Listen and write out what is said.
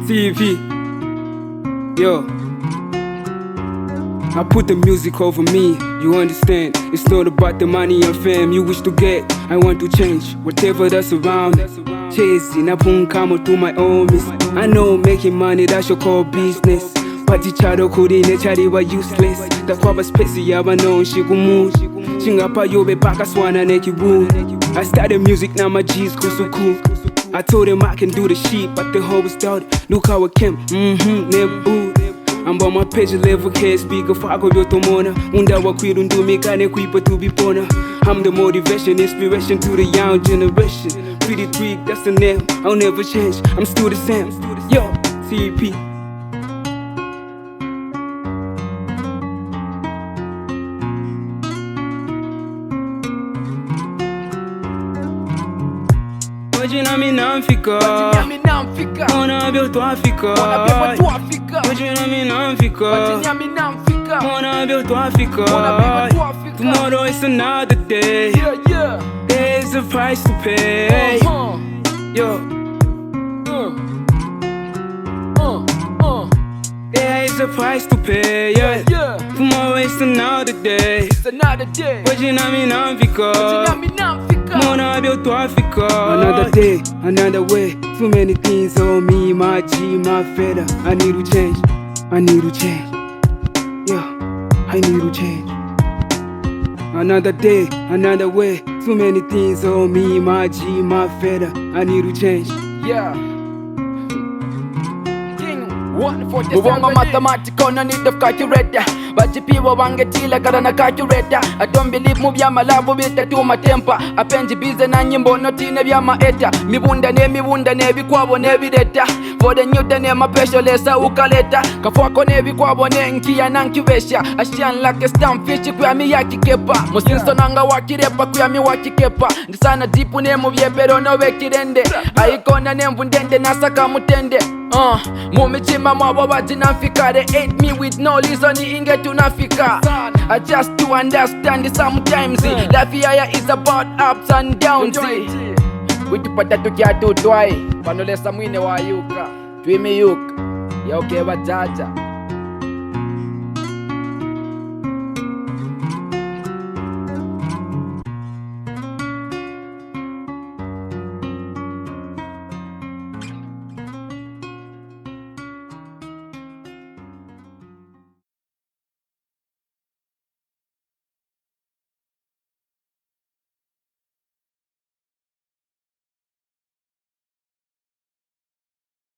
TV. Yo, I put the music over me, you understand? It's not about the money and fame you wish to get. I want to change whatever that's around. Chasing up come to my own miss. I know making money that's your core business. But the child couldn't naturally were useless. The cover space ya know she go move. Singapa yobe baka swana neki woo. I started music now my G's so cool. I told them I can do the shit, but the hoe was doubted. Look how it came, never boo. I'm on my page level can't speak of Fako Yotomona. Unda wakwiru ndumika ne kwipa to be pona. I'm the motivation, inspiration to the young generation. Pretty Twig, that's the name, I'll never change. I'm still the same, yo, TP. Wajina mi namfika, mona byo to Africa. Wajina mi namfika, mona byo to Africa. Tomorrow is another day. There's a price to pay. Yo. There is a price to pay. Yeah. Tomorrow is another day. Wajina mi namfika. Mona built to Africa. Another day, another way. Too many things on me, my G, my feather. I need to change. Yeah, I need to change. Another day, another way. Too many things on me, my G, my feather. I need to change. Yeah. Muwanga mathematical, no need of calculator. But the people want get like a calculator. I don't believe move ya malabo bit to my temper. I penji busy na nyimbo not in ya ma eta. Mi wunda ne bikwabo ne bideta. For the new the name my pressure lesa ukaleta. Kafwako ne bikwabo ne nkia nankivesha. I shine like a stamp fish kwa mi yakikepa. Musinso nanga wakirepa kwa mi wakikepa. Ndisana dipu ne move ye pero no wekirende. Aikona ne mvundende nasaka mutende. Mumichima mwabo watinamfikare. Hate me with no reason inge tunafika. I just to understand it sometimes. Life here is about ups and downs. Witupata tukia tutwai panolesa mwine wa yuka. Twimi yuka ya okay wajaja.